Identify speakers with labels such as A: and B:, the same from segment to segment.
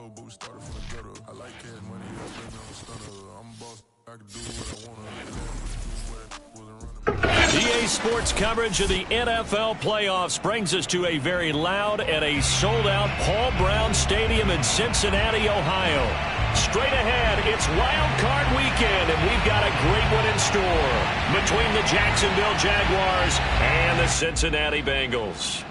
A: boots started from the gutter. I like cash money, yeah, baby, I'm a stunner. I'm a boss, I can do what I wanna.
B: EA Sports coverage of the NFL playoffs brings us to a very loud and a sold-out Paul Brown Stadium in Cincinnati, Ohio. Straight ahead, it's Wild Card Weekend, and we've got a great one in store between the Jacksonville Jaguars and the Cincinnati Bengals.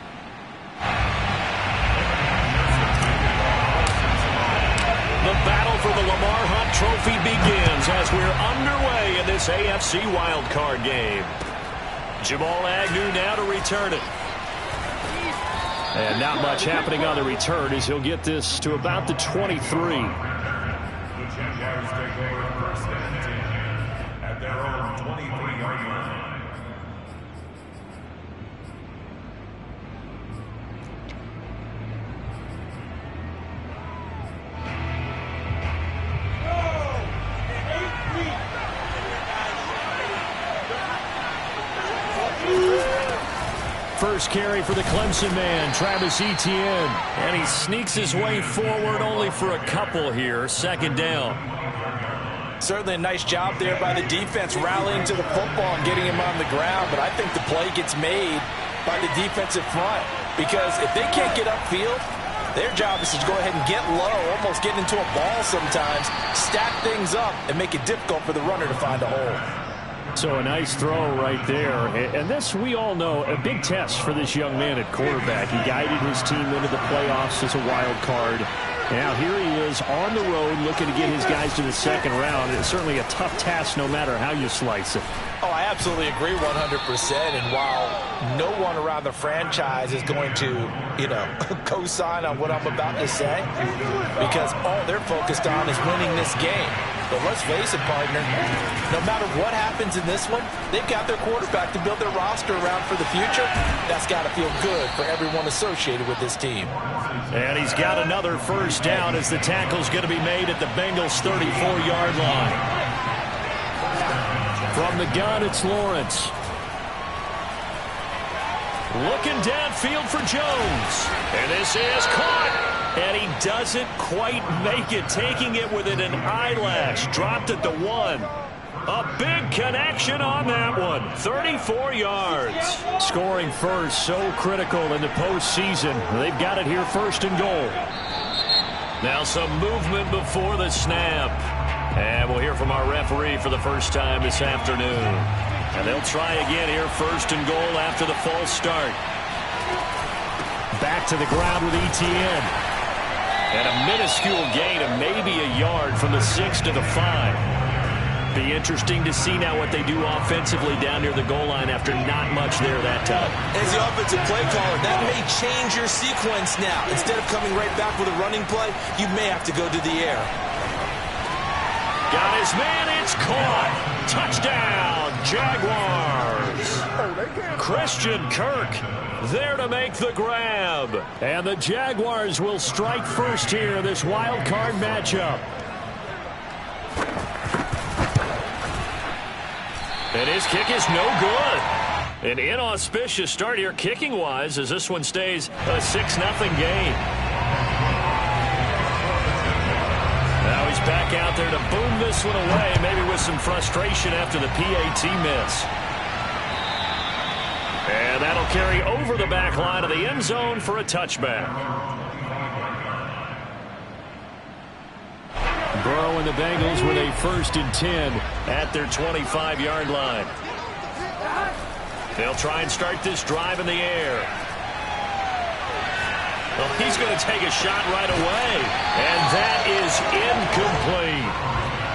B: The battle for the Lamar Hunt Trophy begins as we're underway in this AFC Wild Card game. Jamal Agnew now to return it. And not much happening on the return as he'll get this to about the 23.
C: The Jaguars take over first and 10 at their own 23-yard line.
B: First carry for the Clemson man, Travis Etienne. And he sneaks his way forward only for a couple here. Second down.
D: Certainly a nice job there by the defense rallying to the football and getting him on the ground. But I think the play gets made by the defensive front. Because if they can't get upfield, their job is to go ahead and get low, almost get into a ball sometimes, stack things up, and make it difficult for the runner to find a hole.
B: So a nice throw right there. And this, we all know, a big test for this young man at quarterback. He guided his team into the playoffs as a wild card. Now here he is on the road looking to get his guys to the second round. It's certainly a tough task no matter how you slice it.
D: Oh, I absolutely agree 100%. And while no one around the franchise is going to, co-sign on what I'm about to say, because all they're focused on is winning this game. But let's face it, partner, no matter what happens in this one, they've got their quarterback to build their roster around for the future. That's got to feel good for everyone associated with this team.
B: And he's got another first down as the tackle's going to be made at the Bengals' 34-yard line. From the gun, it's Lawrence. Looking downfield for Jones. And this is caught. And he doesn't quite make it, taking it within an eyelash. Dropped at the 1. A big connection on that one. 34 yards. Scoring first, so critical in the postseason. They've got it here first and goal. Now some movement before the snap. And we'll hear from our referee for the first time this afternoon. And they'll try again here first and goal after the false start. Back to the ground with Etienne. And a minuscule gain of maybe a yard from the 6 to the 5. Be interesting to see now what they do offensively down near the goal line after not much there that time.
D: As the offensive play caller, that may change your sequence now. Instead of coming right back with a running play, you may have to go to the air.
B: Got his man, it's caught. Touchdown, Jaguars. Christian Kirk there to make the grab. And the Jaguars will strike first here in this wild card matchup. And his kick is no good. An inauspicious start here kicking-wise as this one stays a 6-0 game. Now he's back out there to boom this one away, maybe with some frustration after the PAT miss. And that'll carry over the back line of the end zone for a touchback. Burrow and the Bengals with a 1st and 10 at their 25-yard line. They'll try and start this drive in the air. Well, he's going to take a shot right away, and that is incomplete.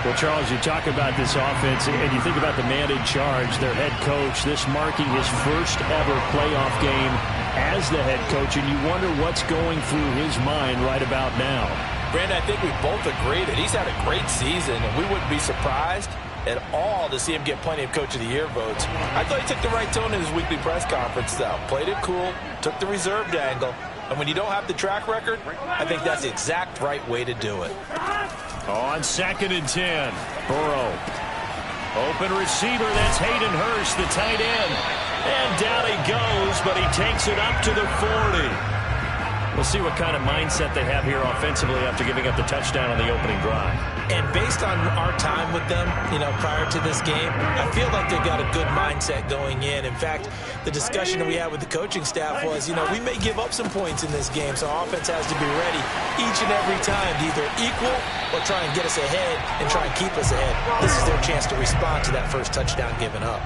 B: Well, Charles, you talk about this offense, and you think about the man in charge, their head coach, this marking his first ever playoff game as the head coach, and you wonder what's going through his mind right about now.
D: Brandon, I think we both agree that he's had a great season, and we wouldn't be surprised at all to see him get plenty of Coach of the Year votes. I thought he took the right tone in his weekly press conference, though. Played it cool, took the reserved angle, and when you don't have the track record, I think that's the exact right way to do it.
B: On 2nd and 10, Burrow. Open receiver, that's Hayden Hurst, the tight end. And down he goes, but he takes it up to the 40. We'll see what kind of mindset they have here offensively after giving up the touchdown on the opening drive.
D: And based on our time with them, prior to this game, I feel like they've got a good mindset going in. In fact, the discussion that we had with the coaching staff was, we may give up some points in this game, so our offense has to be ready each and every time to either equal or try and get us ahead and try and keep us ahead. This is their chance to respond to that first touchdown given up.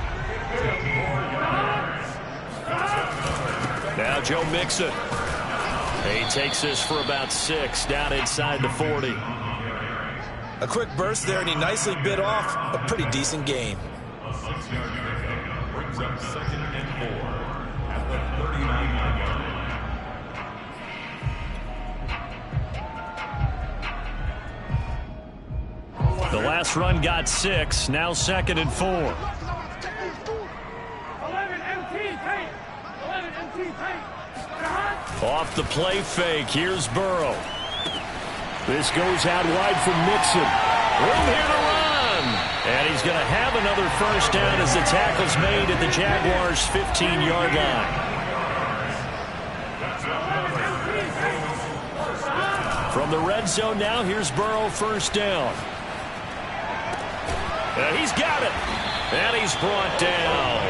B: Now Joe Mixon. He takes this for about 6 down inside the 40.
D: A quick burst there, and he nicely bit off a pretty decent gain.
C: A 6-yard pickup brings up 2nd and 4 at the 39-yard line.
B: The last run got 6, now 2nd and 4.
E: 11 MT tape. 11 MT tape.
B: Off the play fake, here's Burrow. This goes out wide for Mixon. Room here to run. And he's going to have another first down as the tackle's made at the Jaguars' 15-yard line. From the red zone now, here's Burrow, first down. And he's got it. And he's brought down.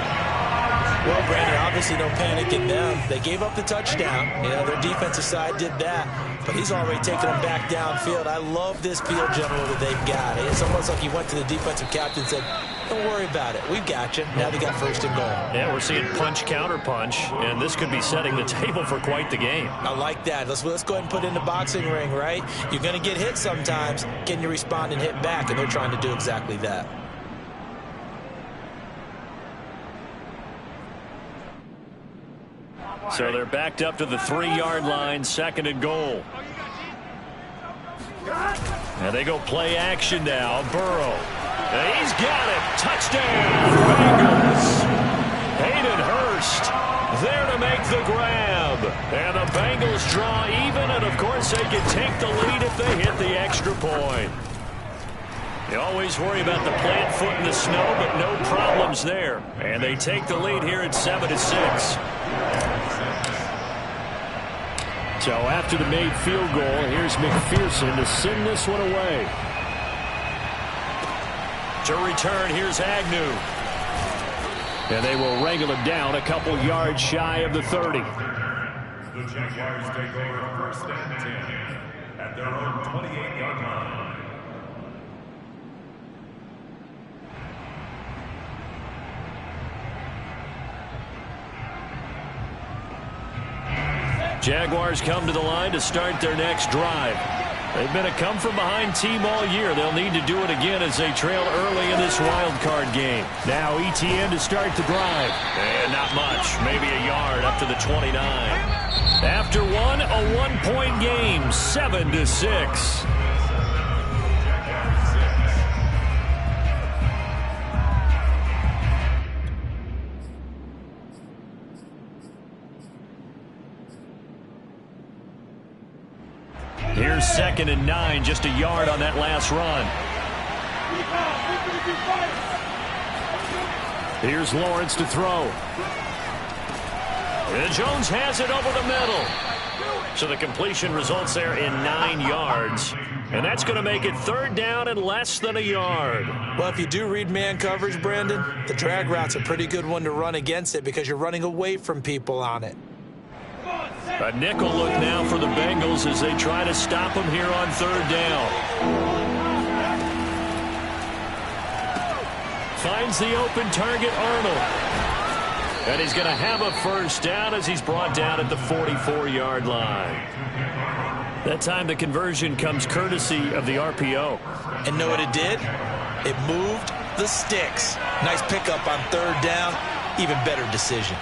D: Well, Brandon, obviously no panic in them. They gave up the touchdown. Their defensive side did that. But he's already taken them back downfield. I love this field general that they've got. It's almost like he went to the defensive captain and said, don't worry about it. We've got you. Now they got first and goal.
B: Yeah, we're seeing punch, counter punch, and this could be setting the table for quite the game.
D: I like that. Let's go ahead and put it in the boxing ring, right? You're going to get hit sometimes. Can you respond and hit back? And they're trying to do exactly that.
B: So they're backed up to the 3-yard line, 2nd and goal. And they go play action now. Burrow. And he's got it. Touchdown, Bengals. Hayden Hurst there to make the grab. And the Bengals draw even, and of course they can take the lead if they hit the extra point. You always worry about the plant foot in the snow, but no problems there. And they take the lead here at 7-6. So after the made field goal, here's McPherson to send this one away. To return, here's Agnew. And they will wrangle him down a couple yards shy of the 30.
C: The Jaguars take over 1st and 10 at their own 28-yard line.
B: Jaguars come to the line to start their next drive. They've been a come-from-behind team all year. They'll need to do it again as they trail early in this wild card game. Now ETN to start the drive. And not much, maybe a yard up to the 29. After one, a one-point game, 7-6. Here's 2nd and 9, just a yard on that last run. Here's Lawrence to throw. And Jones has it over the middle. So the completion results there in 9 yards. And that's going to make it 3rd down and less than a yard.
D: Well, if you do read man coverage, Brandon, the drag route's a pretty good one to run against it because you're running away from people on it.
B: A nickel look now for the Bengals as they try to stop him here on 3rd down. Finds the open target, Arnold. And he's going to have a first down as he's brought down at the 44-yard line. That time the conversion comes courtesy of the RPO.
D: And know what it did? It moved the sticks. Nice pickup on 3rd down. Even better decision.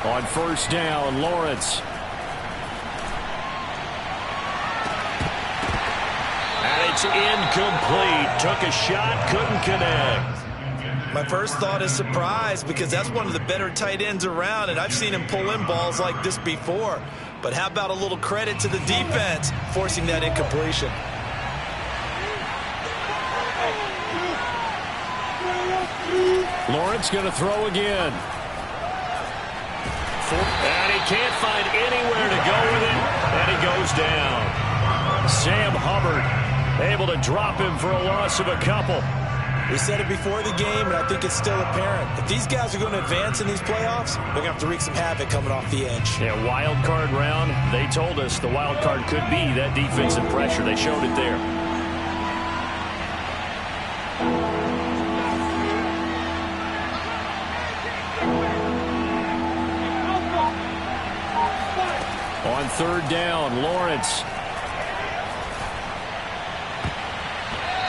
B: On 1st down, Lawrence. And it's incomplete. Took a shot, couldn't connect.
D: My first thought is surprise because that's one of the better tight ends around, and I've seen him pull in balls like this before. But how about a little credit to the defense forcing that incompletion?
B: Lawrence going to throw again. And he can't find anywhere to go with it, and he goes down. Sam Hubbard able to drop him for a loss of a couple.
D: We said it before the game, and I think it's still apparent. If these guys are going to advance in these playoffs, they're going to have to wreak some havoc coming off the edge.
B: Yeah, wild card round. They told us the wild card could be that defensive pressure. They showed it there. On third down, Lawrence.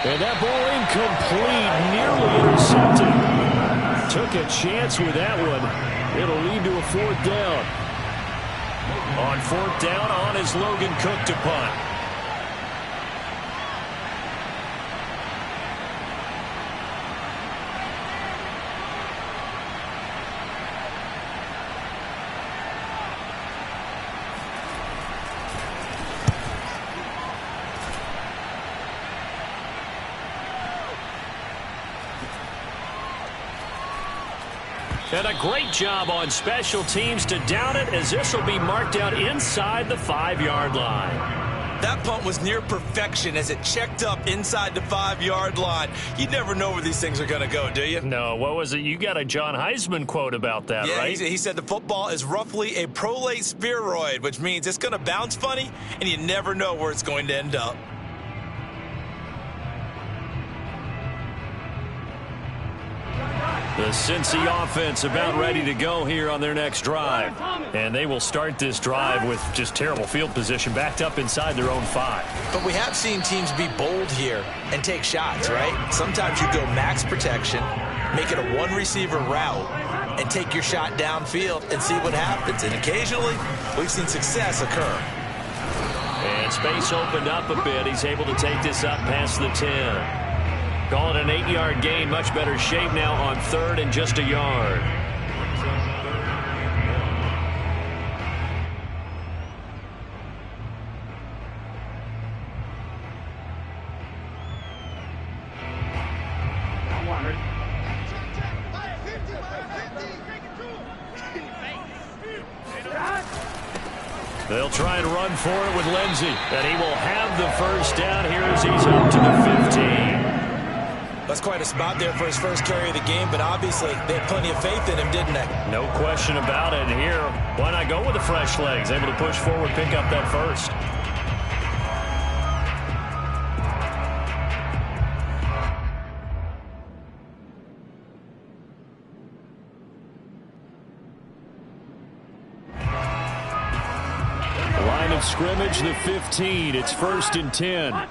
B: And that ball incomplete, nearly intercepted. Took a chance with that one. It'll lead to a fourth down. On fourth down, on is Logan Cook to punt. And a great job on special teams to down it, as this will be marked out inside the 5-yard line.
D: That punt was near perfection as it checked up inside the 5-yard line. You never know where these things are going to go, do you?
B: No, what was it? You got a John Heisman quote about that, right?
D: He said the football is roughly a prolate spheroid, which means it's going to bounce funny, and you never know where it's going to end up.
B: The Cincy offense about ready to go here on their next drive. And they will start this drive with just terrible field position, backed up inside their own 5.
D: But we have seen teams be bold here and take shots, right? Sometimes you go max protection, make it a one-receiver route, and take your shot downfield and see what happens. And occasionally, we've seen success occur.
B: And space opened up a bit. He's able to take this up past the 10. Call it an 8-yard gain. Much better shape now on third and just a yard. They'll try and run for it with Lindsey. And he will have the first down here as he's up to the 15.
D: That's quite a spot there for his first carry of the game, but obviously they had plenty of faith in him, didn't they?
B: No question about it. And here, why not go with the fresh legs? Able to push forward, pick up that first. Line of scrimmage, the 15. It's 1st and 10.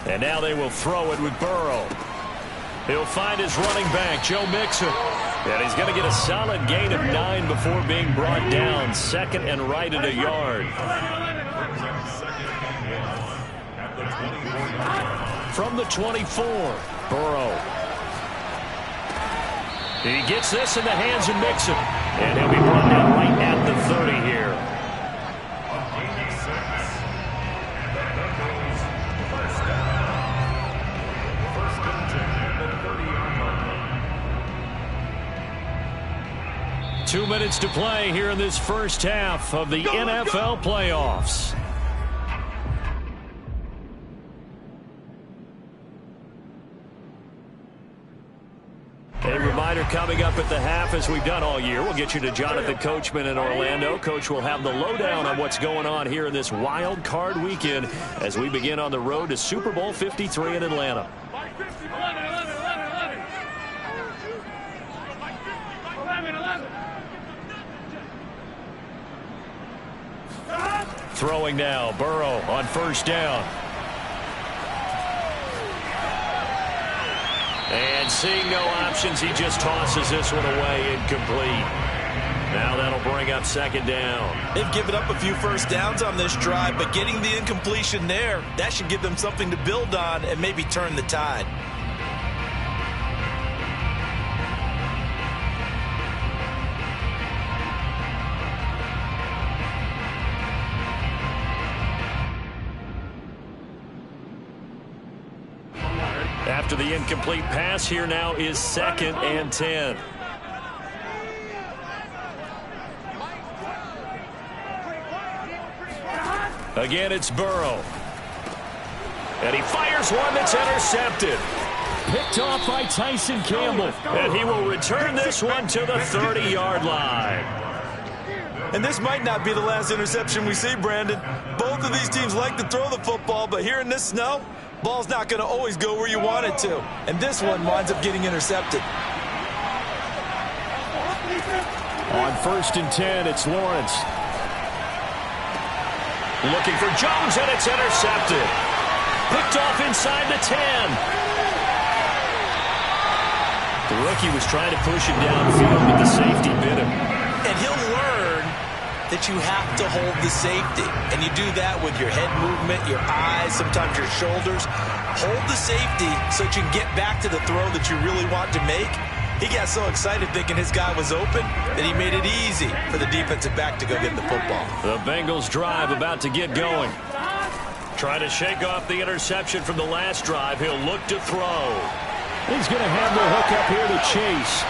B: And now they will throw it with Burrow. He'll find his running back, Joe Mixon. And he's going to get a solid gain of 9 before being brought down. Second and right at a yard. From the 24, Burrow. He gets this in the hands of Mixon. And he'll be brought down right at the 30 here. Two minutes to play here in this first half of the NFL playoffs. A reminder coming up at the half, as we've done all year. We'll get you to Jonathan Coachman in Orlando. Coach will have the lowdown on what's going on here in this wild card weekend as we begin on the road to Super Bowl 53 in Atlanta. Throwing now, Burrow on first down. And seeing no options, he just tosses this one away, incomplete. Now that'll bring up second down.
D: They've given up a few first downs on this drive, but getting the incompletion there, that should give them something to build on and maybe turn the tide.
B: After the incomplete pass, here now is 2nd and 10. Again, it's Burrow. And he fires one that's intercepted. Picked off by Tyson Campbell. And he will return this one to the 30-yard line.
D: And this might not be the last interception we see, Brandon. Both of these teams like to throw the football, but here in this snow, ball's not going to always go where you want it to. And this one winds up getting intercepted.
B: On 1st and 10, it's Lawrence. Looking for Jones, and it's intercepted. Picked off inside the 10. The rookie was trying to push it downfield, but the safety bit him.
D: And he'll learn that you have to hold the safety. And you do that with your head movement, your eyes, sometimes your shoulders. Hold the safety so that you can get back to the throw that you really want to make. He got so excited thinking his guy was open that he made it easy for the defensive back to go get the football.
B: The Bengals drive about to get going. Trying to shake off the interception from the last drive. He'll look to throw. He's going to have the hook up here to Chase.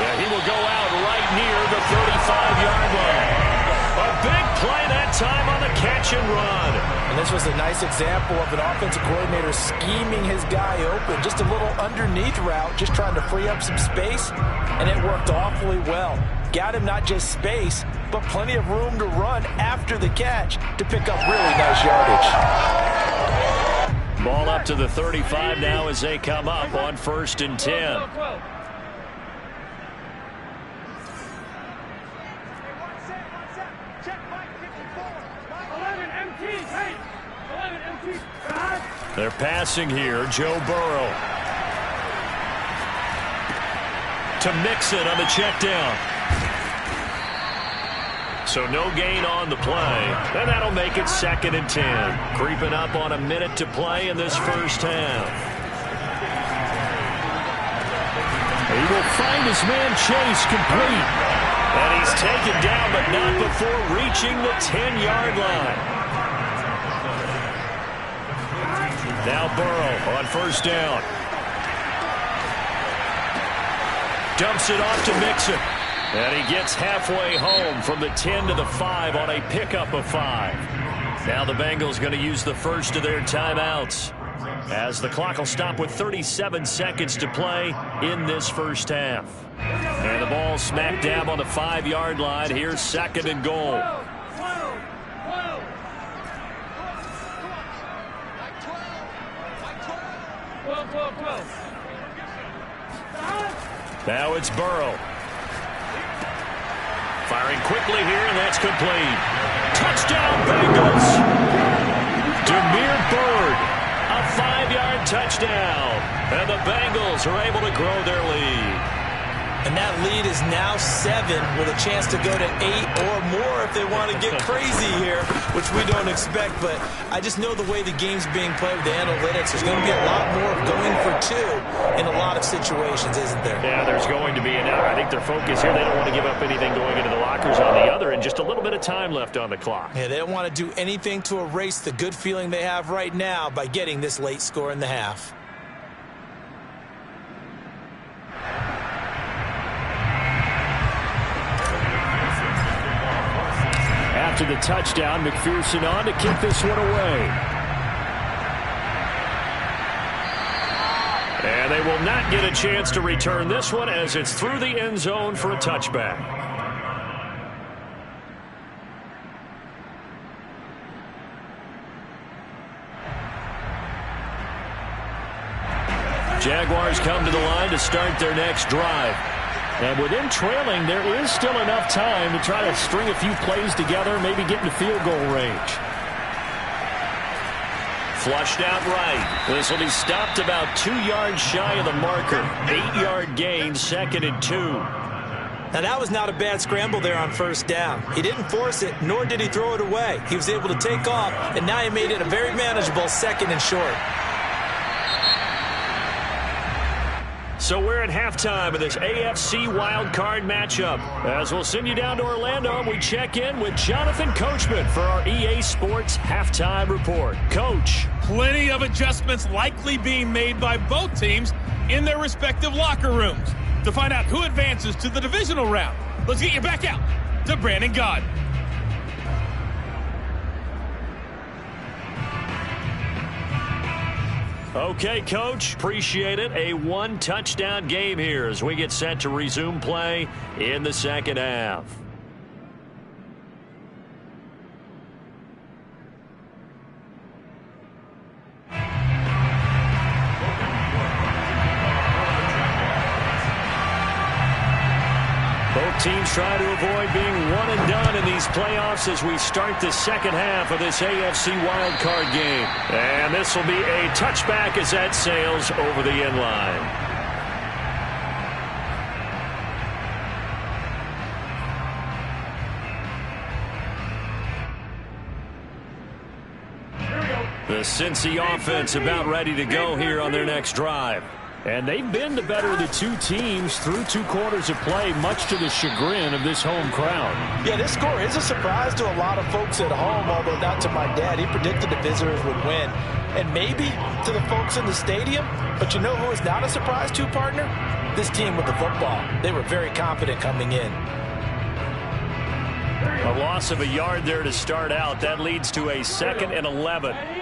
B: Yeah, he will go out right near the 35-yard line. A big play that time on the catch and run.
D: And this was a nice example of an offensive coordinator scheming his guy open. Just a little underneath route, just trying to free up some space, and it worked awfully well. Got him not just space, but plenty of room to run after the catch to pick up really nice yardage.
B: Ball up to the 35 now as they come up on 1st and 10. They're passing here. Joe Burrow. To Mixon on the check down. So no gain on the play. And that'll make it 2nd and 10. Creeping up on a minute to play in this first half. He will find his man Chase complete. And he's taken down, but not before reaching the 10-yard line. Now Burrow on 1st down. Dumps it off to Mixon. And he gets halfway home from the 10 to the 5 on a pickup of 5. Now the Bengals going to use the first of their timeouts, as the clock will stop with 37 seconds to play in this first half. And the ball smack dab on the 5-yard line. Here's 2nd and goal. Now it's Burrow. Firing quickly here, and that's complete. Touchdown, Bengals. Demir Bird, a 5-yard touchdown. And the Bengals are able to grow their lead.
D: And that lead is now 7 with a chance to go to 8 or more if they want to get crazy here, which we don't expect. But I just know the way the game's being played with the analytics, there's going to be a lot more going for 2 in a lot of situations, isn't there?
B: Yeah, there's going to be. And I think their focus here, they don't want to give up anything going into the lockers on the other, and just a little bit of time left on the clock.
D: Yeah, they don't want to do anything to erase the good feeling they have right now by getting this late score in the half.
B: After the touchdown, McPherson on to kick this one away. And they will not get a chance to return this one as it's through the end zone for a touchback. Jaguars come to the line to start their next drive. And with them trailing, there is still enough time to try to string a few plays together, maybe get into field goal range. Flushed out right. This will be stopped about 2 yards shy of the marker. 8-yard gain, 2nd and 2.
D: Now, that was not a bad scramble there on 1st down. He didn't force it, nor did he throw it away. He was able to take off, and now he made it a very manageable 2nd and short.
B: So we're at halftime of this AFC wildcard matchup. As we'll send you down to Orlando, and we check in with Jonathan Coachman for our EA Sports Halftime Report. Coach.
F: Plenty of adjustments likely being made by both teams in their respective locker rooms. To find out who advances to the divisional round, let's get you back out to Brandon Gaudin.
B: Okay, Coach, appreciate it. A one-touchdown game here as we get set to resume play in the second half. Both teams try to avoid being one and done in these playoffs as we start the second half of this AFC wildcard game. And this will be a touchback as that sails over the end line. The Cincy offense about ready to go here on their next drive. And they've been the better of the two teams through 2 quarters of play, much to the chagrin of this home crowd.
D: Yeah, this score is a surprise to a lot of folks at home, although not to my dad. He predicted the visitors would win. And maybe to the folks in the stadium. But you know who is not a surprise to, partner? This team with the football. They were very confident coming in.
B: A loss of a yard there to start out. That leads to a 2nd and 11.
E: 11.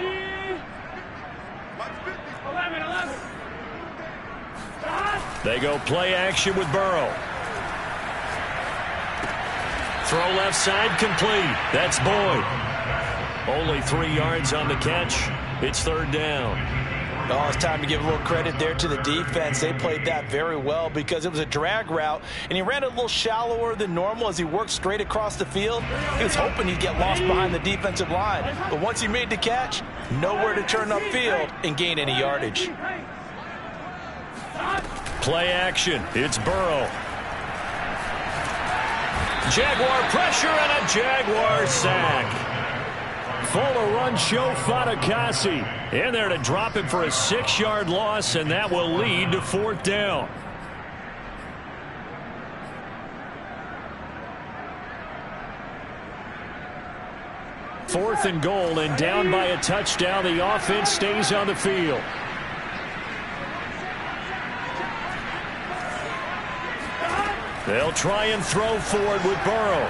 B: They go play action with Burrow. Throw left side complete. That's Boyd. Only 3 yards on the catch. It's 3rd down.
D: Oh, it's time to give a little credit there to the defense. They played that very well because it was a drag route, and he ran a little shallower than normal as he worked straight across the field. He was hoping he'd get lost behind the defensive line. But once he made the catch, nowhere to turn upfield and gain any yardage.
B: Play action. It's Burrow. Jaguar pressure and a Jaguar sack. Fuller run show Fatukasi. In there to drop him for a 6-yard loss, and that will lead to 4th down. Fourth and goal, and down by a touchdown. The offense stays on the field. They'll try and throw forward with Burrow.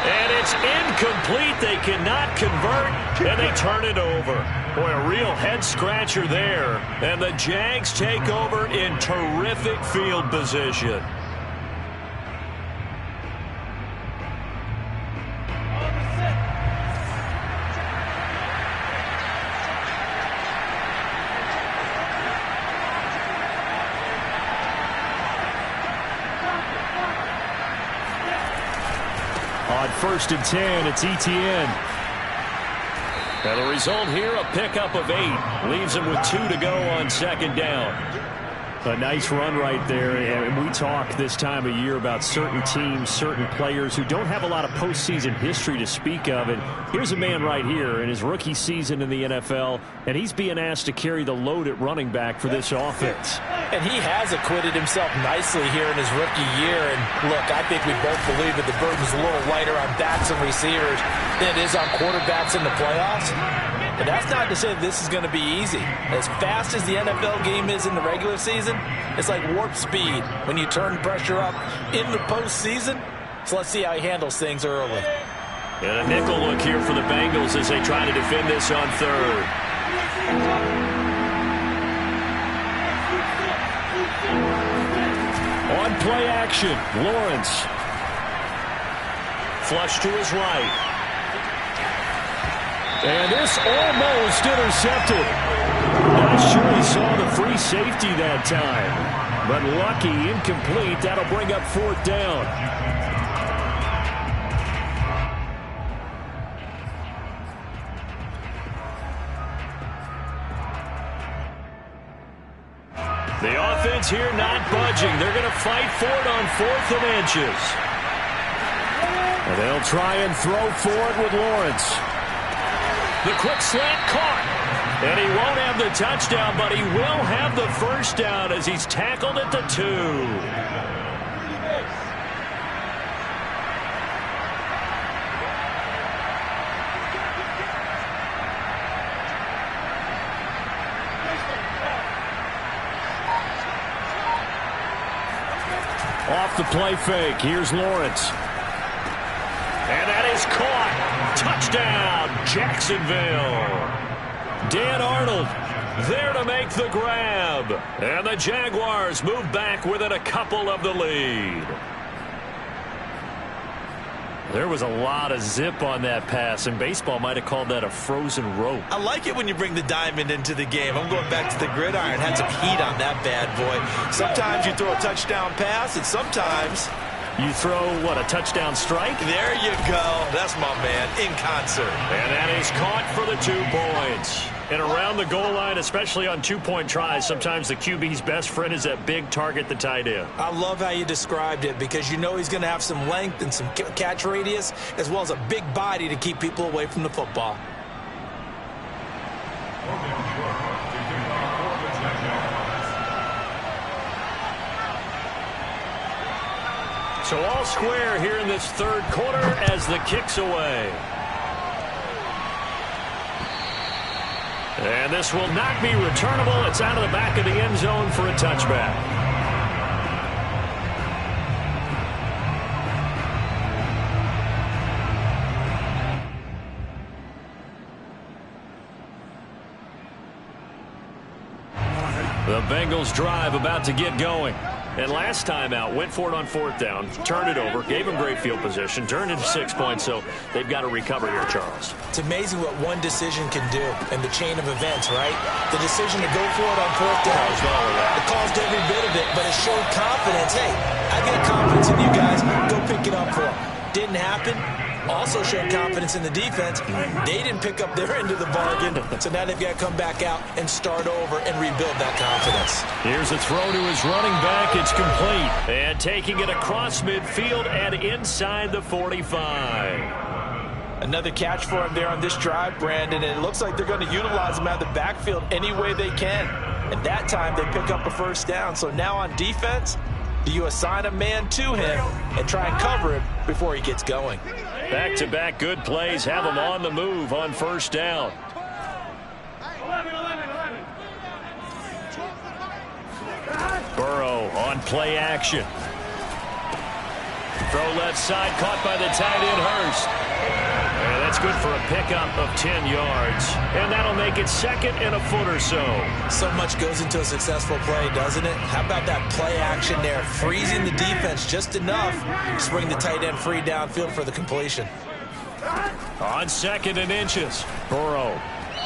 B: And it's incomplete. They cannot convert, and they turn it over. Boy, a real head-scratcher there. And the Jags take over in terrific field position. On 1st and 10, it's Etienne. And the result here, a pickup of 8. Leaves him with 2 to go on 2nd down. A nice run right there. And we talk this time of year about certain teams, certain players who don't have a lot of postseason history to speak of. And here's a man right here in his rookie season in the NFL, and he's being asked to carry the load at running back for this offense.
D: And he has acquitted himself nicely here in his rookie year. And look, I think we both believe that the burden's a little lighter on backs and receivers than it is on quarterbacks in the playoffs. But that's not to say this is going to be easy. As fast as the NFL game is in the regular season, it's like warp speed when you turn pressure up in the postseason. So let's see how he handles things early.
B: And a nickel look here for the Bengals as they try to defend this on 3rd. On play action, Lawrence. Flush to his right. And this almost intercepted. Not sure he saw the free safety that time. But lucky, incomplete. That'll bring up 4th down. The offense here not budging. They're going to fight for it on 4th and inches. And they'll try and throw for it with Lawrence. The quick slant caught. And he won't have the touchdown, but he will have the first down as he's tackled at the 2. Off the play fake, here's Lawrence. And that is caught. Touchdown, Jacksonville. Dan Arnold there to make the grab. And the Jaguars move back within a couple of the lead. There was a lot of zip on that pass, and baseball might have called that a frozen rope.
D: I like it when you bring the diamond into the game. I'm going back to the gridiron. Had some heat on that bad boy. Sometimes you throw a touchdown pass, and sometimes
B: you throw, what, a touchdown strike?
D: There you go. That's my man, in concert.
B: And that is caught for the 2 points. And around the goal line, especially on 2-point tries, sometimes the QB's best friend is that big target, the tight end.
D: I love how you described it because you know he's going to have some length and some catch radius as well as a big body to keep people away from the football.
B: So all square here in this third quarter as the kick's away. And this will not be returnable. It's out of the back of the end zone for a touchback. The Bengals drive about to get going. And last time out, went for it on 4th down, turned it over, gave him great field position, turned it to 6 points, so they've got to recover here, Charles.
D: It's amazing what one decision can do in the chain of events, right? The decision to go for it on 4th down, it caused every bit of it, but it showed confidence. Hey, I got confidence in you guys. Go pick it up for them. Didn't happen. Also showed confidence in the defense. They didn't pick up their end of the bargain, so now they've got to come back out and start over and rebuild that confidence.
B: Here's a throw to his running back. It's complete. And taking it across midfield and inside the 45.
D: Another catch for him there on this drive, Brandon, and it looks like they're going to utilize him out of the backfield any way they can. And that time they pick up a first down. So now on defense, do you assign a man to him and try and cover him before he gets going?
B: Back-to-back good plays have him on the move on first down. Burrow on play action. Throw left side, caught by the tight end Hurst. And that's good for a pickup of 10 yards. And that'll make it 2nd and a foot or so.
D: So much goes into a successful play, doesn't it? How about that play action there? Freezing the defense just enough to bring the tight end free downfield for the completion.
B: On 2nd and inches, Burrow.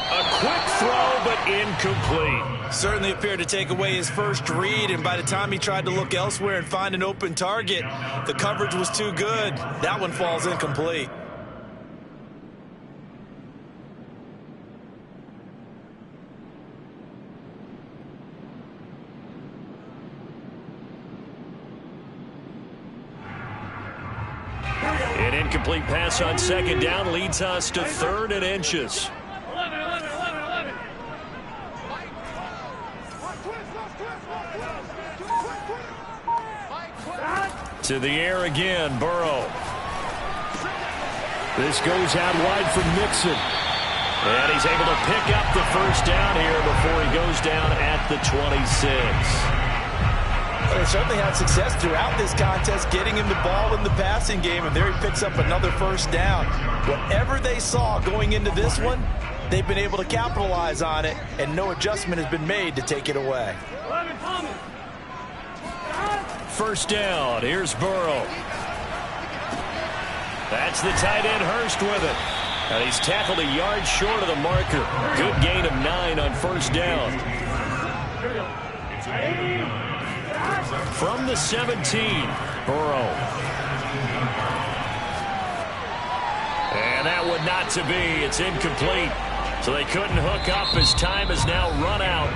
B: A quick throw, but incomplete.
D: Certainly appeared to take away his first read, and by the time he tried to look elsewhere and find an open target, the coverage was too good. That one falls incomplete.
B: An incomplete pass on 2nd down leads us to 3rd and inches.
E: 11.
B: To the air again, Burrow. This goes out wide from Mixon. And he's able to pick up the first down here before he goes down at the 26.
D: They certainly had success throughout this contest getting him the ball in the passing game, and there he picks up another first down. Whatever they saw going into this one, they've been able to capitalize on it, and no adjustment has been made to take it away.
B: First down, here's Burrow. That's the tight end Hurst with it. And he's tackled a yard short of the marker. Good gain of 9 on first down. From the 17, Burrow. And that would not to be. It's incomplete. So they couldn't hook up as time has now run out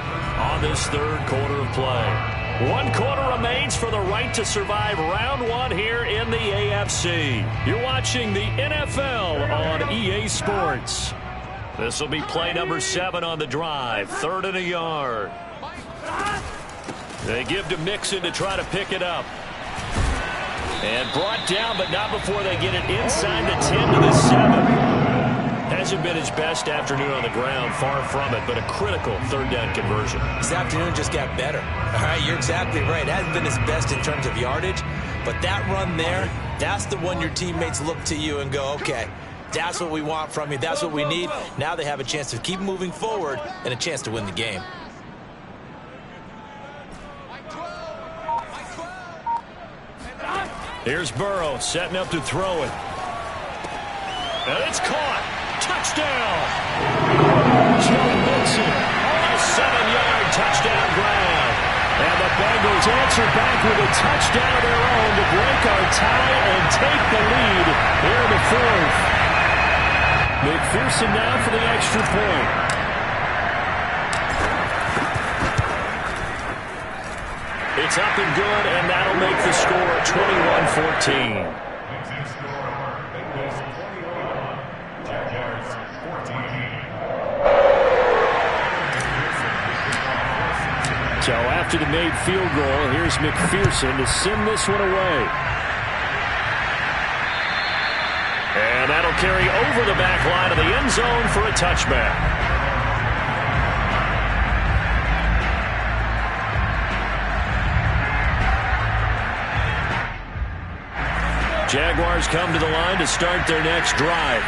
B: on this third quarter of play. 1 quarter remains for the right to survive round 1 here in the AFC. You're watching the NFL on EA Sports. This will be play number 7 on the drive. 3rd and a yard. They give to Mixon to try to pick it up. And brought down, but not before they get it inside the 10 to the 7. Hasn't been his best afternoon on the ground, far from it, but a critical 3rd down conversion.
D: This afternoon just got better. All right, you're exactly right. It hasn't been his best in terms of yardage, but that run there, that's the one your teammates look to you and go, okay, that's what we want from you. That's what we need. Now they have a chance to keep moving forward and a chance to win the game.
B: Here's Burrow setting up to throw it. And it's caught. Touchdown. Joe Mixon. A 7-yard touchdown grab. And the Bengals answer back with a touchdown of their own to break our tie and take the lead here in the 4th. McPherson now for the extra point. It's up and good, and that'll make the score 21-14. So after the made field goal, here's McPherson to send this one away. And that'll carry over the back line of the end zone for a touchback. Jaguars come to the line to start their next drive.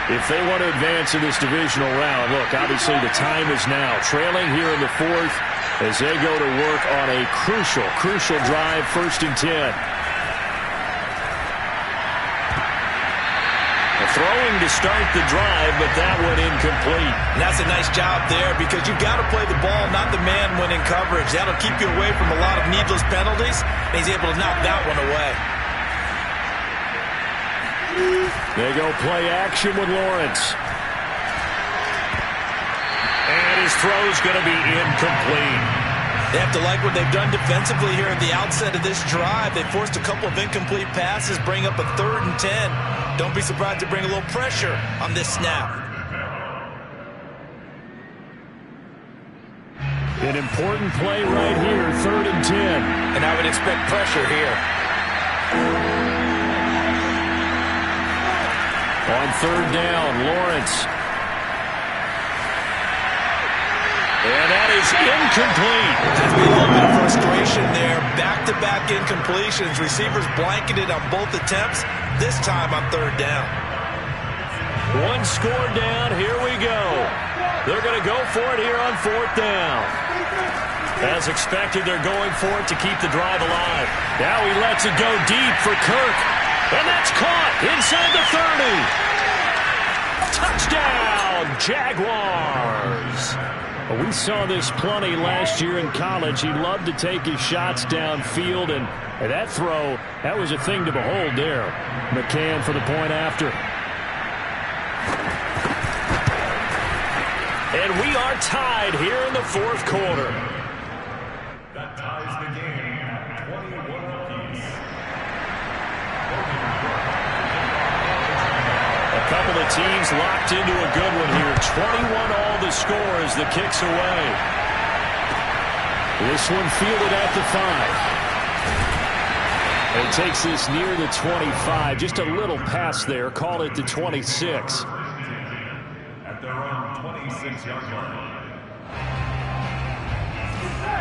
B: If they want to advance in this divisional round, look, obviously the time is now. Trailing here in the 4th as they go to work on a crucial drive, 1st and 10. Throwing to start the drive, but that one incomplete.
D: And that's a nice job there because you've got to play the ball, not the man when in coverage. That'll keep you away from a lot of needless penalties, and he's able to knock that one away.
B: They go play action with Lawrence. And his throw's going to be incomplete.
D: They have to like what they've done defensively here at the outset of this drive. They forced a couple of incomplete passes, bring up a 3rd and 10. Don't be surprised to bring a little pressure on this snap.
B: An important play right here, 3rd and 10.
D: And I would expect pressure here.
B: On 3rd down, Lawrence. And that is incomplete.
D: There's been a little bit of frustration there. Back-to-back incompletions. Receivers blanketed on both attempts, this time on 3rd down.
B: One score down. Here we go. They're going to go for it here on 4th down. As expected, they're going for it to keep the drive alive. Now he lets it go deep for Kirk. And that's caught inside the 30. Touchdown, Jaguars. We saw this plenty last year in college. He loved to take his shots downfield, and that throw, that was a thing to behold there. McCann for the point after. And we are tied here in the 4th quarter.
C: That ties the game at 21 apiece.
B: A couple of teams locked into a good one here. 21 all the score as the kick's away. This one fielded at the 5. And takes this near the 25. Just a little pass there. Call it the 26.
C: At their own 26-yard line.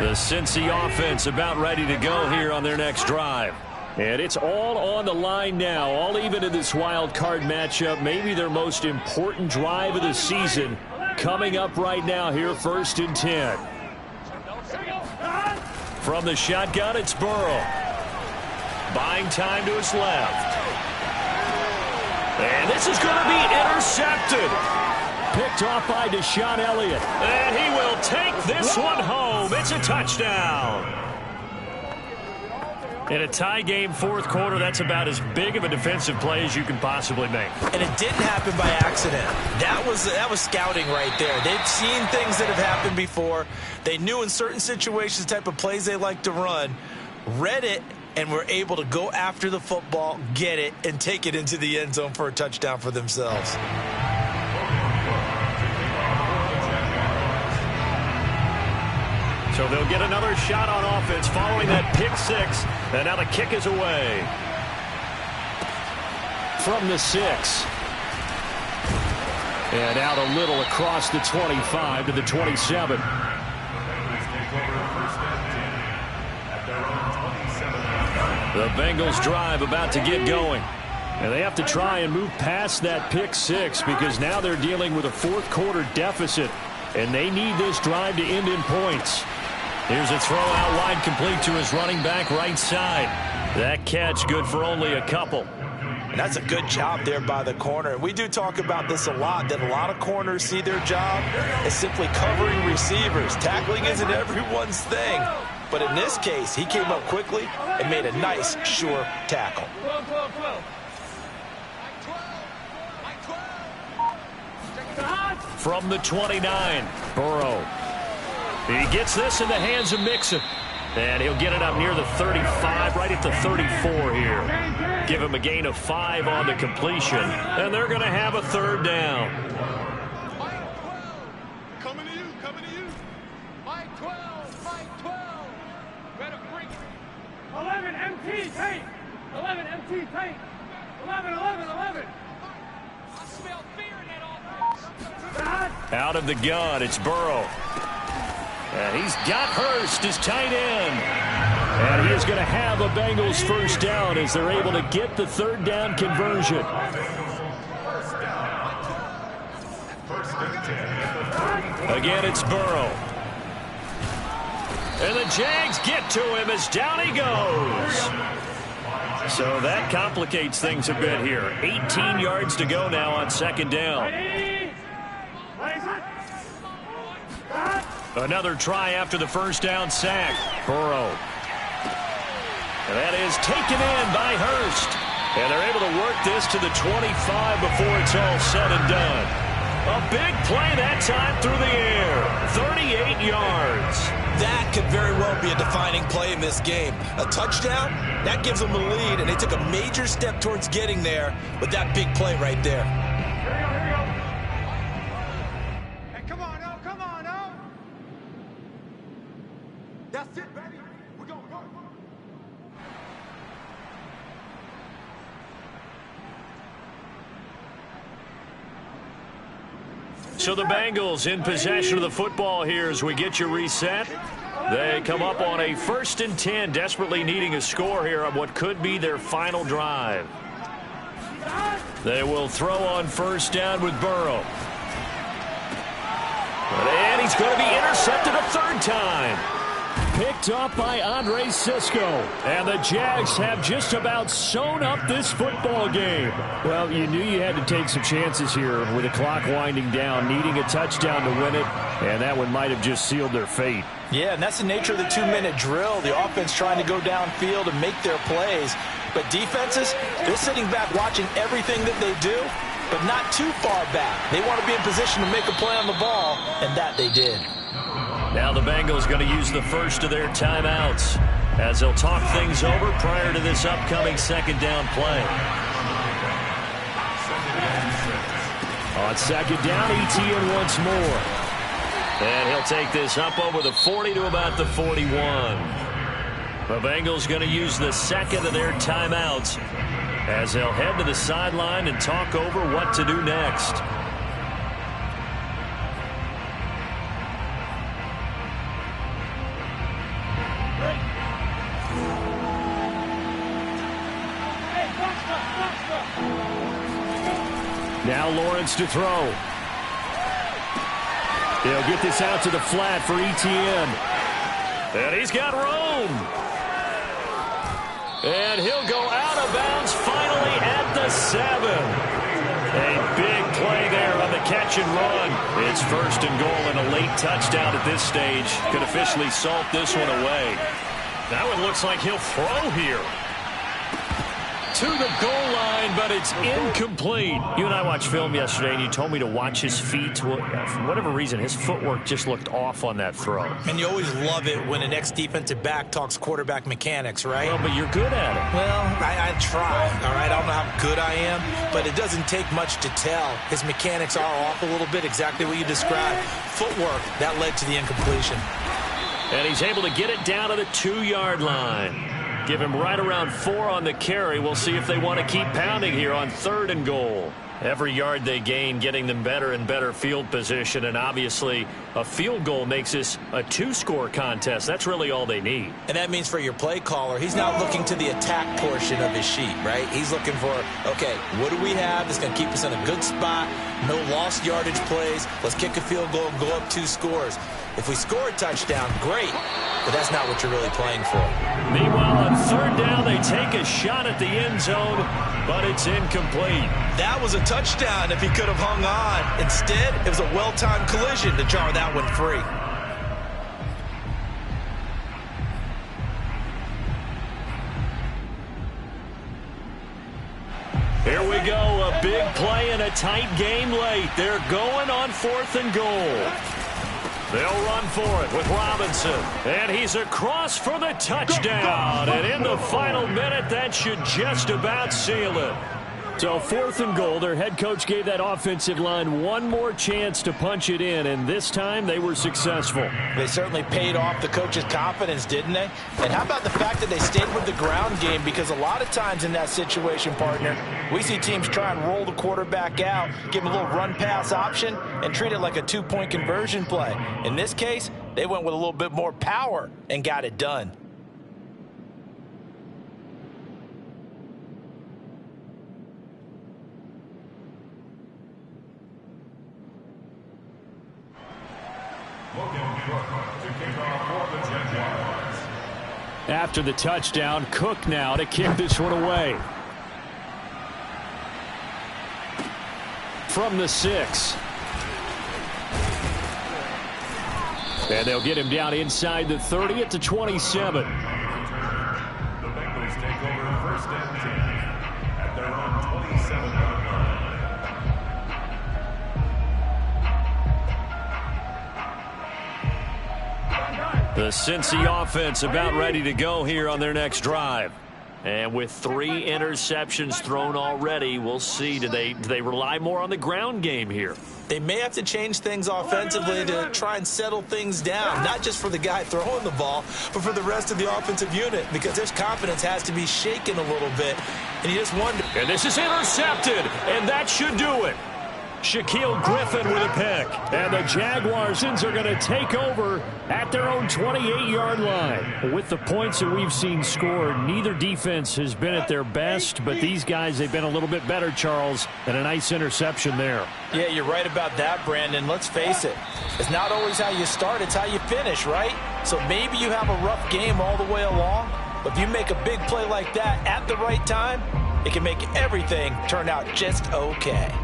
B: The Cincy offense about ready to go here on their next drive. And it's all on the line now, all even in this wild card matchup. Maybe their most important drive of the season coming up right now here, 1st and 10. From the shotgun, it's Burrow. Buying time to his left. And this is going to be intercepted. Picked off by Deshaun Elliott. And he will take this one home. It's a touchdown. In a tie game, 4th quarter, that's about as big of a defensive play as you can possibly make.
D: And it didn't happen by accident. That was scouting right there. They've seen things that have happened before. They knew in certain situations the type of plays they like to run, read it, and were able to go after the football, get it, and take it into the end zone for a touchdown for themselves.
B: So they'll get another shot on offense following that pick six. And now the kick is away. From the 6. And out a little across the 25 to the 27. The Bengals drive about to get going. And they have to try and move past that pick six because now they're dealing with a fourth quarter deficit. And they need this drive to end in points. Here's a throw out wide complete to his running back right side. That catch good for only a couple.
D: And that's a good job there by the corner. And we do talk about this a lot, that a lot of corners see their job as simply covering receivers. Tackling isn't everyone's thing. But in this case, he came up quickly and made a nice, sure tackle.
B: From the 29, Burrow. He gets this in the hands of Mixon. And he'll get it up near the 35, right at the 34 here. Give him a gain of 5 on the completion. And they're going to have a third down.
E: Coming to you, coming to you. Mike 12, Mike 12. Better bring 11 MT tape. 11 MT tape. 11, 11, 11. I smell fear in that offense.
B: Out of the gun, it's Burrow. And he's got Hurst, his tight end. And he is going to have a Bengals first down as they're able to get the third down conversion. Again, it's Burrow. And the Jags get to him as down he goes. So that complicates things a bit here. 18 yards to go now on second down. Another try after the first down sack. Burrow. And that is taken in by Hurst. And they're able to work this to the 25 before it's all said and done. A big play that time through the air. 38 yards.
D: That could very well be a defining play in this game. A touchdown, that gives them a lead, and they took a major step towards getting there with that big play right there.
E: Hey, come on, oh, come on, oh. That's it, baby. We're going to go.
B: So the Bengals in possession of the football here as we get you reset. They come up on a 1st and 10, desperately needing a score here on what could be their final drive. They will throw on first down with Burrow. And he's going to be intercepted a third time. Picked up by Andre Cisco. And the Jags have just about sewn up this football game. Well, you knew you had to take some chances here with the clock winding down, needing a touchdown to win it, and that one might have just sealed their fate.
D: Yeah, and that's the nature of the 2-minute drill. The offense trying to go downfield and make their plays. But defenses, they're sitting back watching everything that they do, but not too far back. They want to be in position to make a play on the ball, and that they did.
B: Now the Bengals going to use the first of their timeouts as they'll talk things over prior to this upcoming second down play. On second down, ETN once more. And he'll take this up over the 40 to about the 41. The Bengals going to use the second of their timeouts as they'll head to the sideline and talk over what to do next. Now Lawrence to throw. He'll get this out to the flat for ETN. And he's got room. And he'll go out of bounds finally at the 7. A big play there on the catch and run. It's first and goal and a late touchdown at this stage. Could officially salt this one away. That one looks like he'll throw here. To the goal line, but it's incomplete. You and I watched film yesterday, and you told me to watch his feet. Well, for whatever reason, his footwork just looked off on that throw.
D: And you always love it when an ex-defensive back talks quarterback mechanics, right?
B: Well, but you're good at it.
D: Well, I try, all right? I don't know how good I am, but it doesn't take much to tell. His mechanics are off a little bit, exactly what you described. Footwork, that led to the incompletion.
B: And he's able to get it down to the 2-yard line. Give him right around 4 on the carry. We'll see if they want to keep pounding here on 3rd and goal. Every yard they gain getting them better and better field position, and obviously a field goal makes this a 2-score contest. That's really all they need.
D: And that means for your play caller, he's not looking to the attack portion of his sheet, right? He's looking for, okay, what do we have that's going to keep us in a good spot? No lost yardage plays. Let's kick a field goal and go up 2 scores. If we score a touchdown, great, but that's not what you're really playing for.
B: Meanwhile, on 3rd down, they take a shot at the end zone, but it's incomplete.
D: That was a touchdown if he could have hung on. Instead, it was a well-timed collision to jar that one free.
B: Here we go, a big play in a tight game late. They're going on 4th and goal. They'll run for it with Robinson. And he's across for the touchdown. And in the final minute, that should just about seal it. So 4th and goal, their head coach gave that offensive line one more chance to punch it in, and this time they were successful.
D: They certainly paid off the coach's confidence, didn't they? And how about the fact that they stayed with the ground game? Because a lot of times in that situation, partner, we see teams try and roll the quarterback out, give him a little run-pass option, and treat it like a 2-point conversion play. In this case, they went with a little bit more power and got it done.
B: After the touchdown, Cook now to kick this one away. From the 6. And they'll get him down inside the 30 at the 27.
C: The Bengals take over 1st and 10 at their own 27-yard line.
B: The Cincy offense about ready to go here on their next drive. And with 3 interceptions thrown already, we'll see. Do they rely more on the ground game here?
D: They may have to change things offensively to try and settle things down, not just for the guy throwing the ball, but for the rest of the offensive unit, because his confidence has to be shaken a little bit, and you just wonder.
B: And this is intercepted, and that should do it. Shaquille Griffin with a pick. And the Jaguars are going to take over at their own 28-yard line. With the points that we've seen scored, neither defense has been at their best, but these guys, they've been a little bit better, Charles, and a nice interception there.
D: Yeah, you're right about that, Brandon. Let's face it. It's not always how you start, it's how you finish, right? So maybe you have a rough game all the way along, but if you make a big play like that at the right time, it can make everything turn out just okay.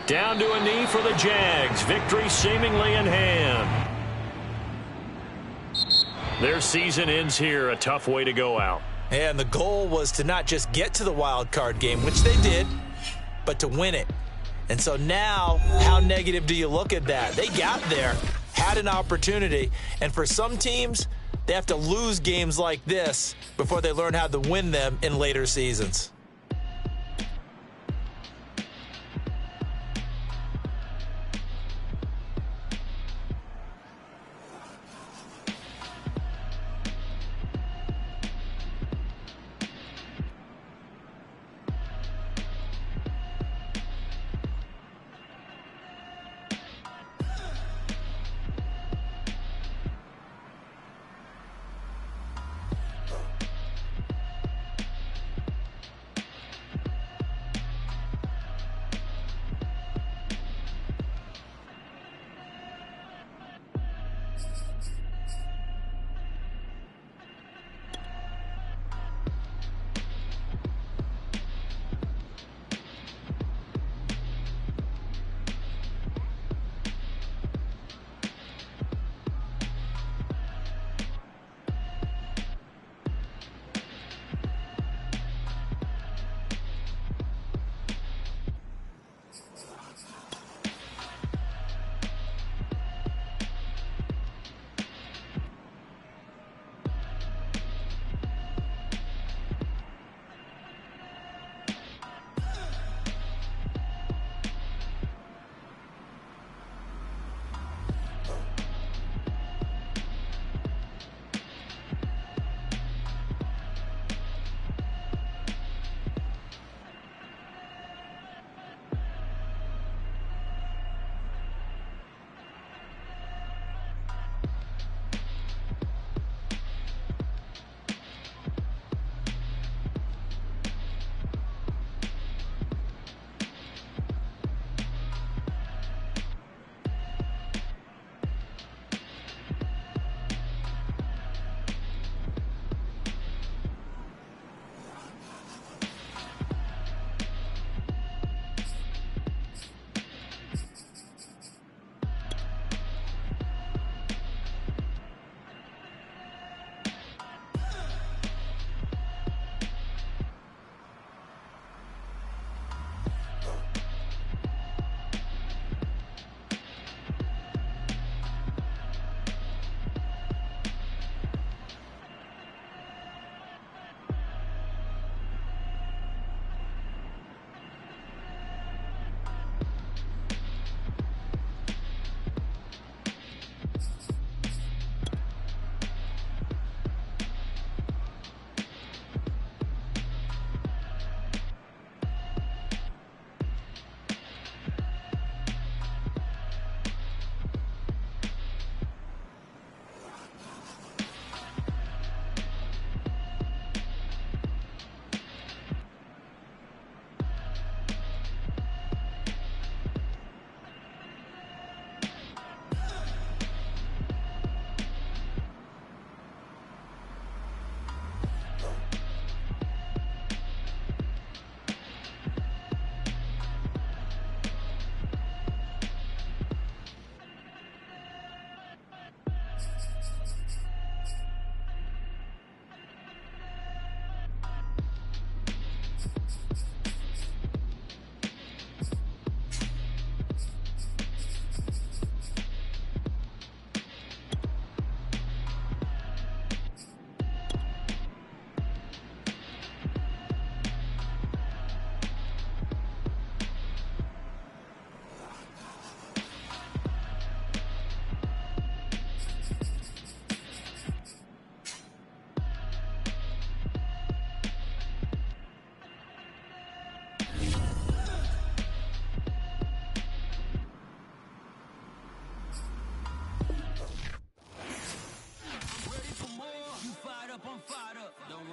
B: Down to a knee for the Jags. Victory seemingly in hand. Their season ends here. A tough way to go out.
D: And the goal was to not just get to the wild card game, which they did, but to win it. And so now, how negative do you look at that? They got there, had an opportunity, and for some teams, they have to lose games like this before they learn how to win them in later seasons.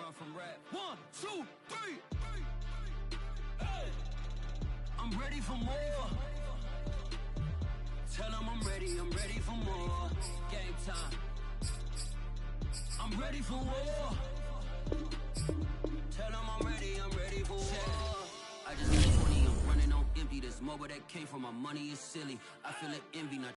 G: run from rap. 1, 2, 3. Hey. I'm ready for more. Tell them I'm ready for more. Game time. I'm ready for war. Tell them I'm ready for war. I just got 20, I'm running on empty. This mobile that came from my money is silly. I feel it envy, not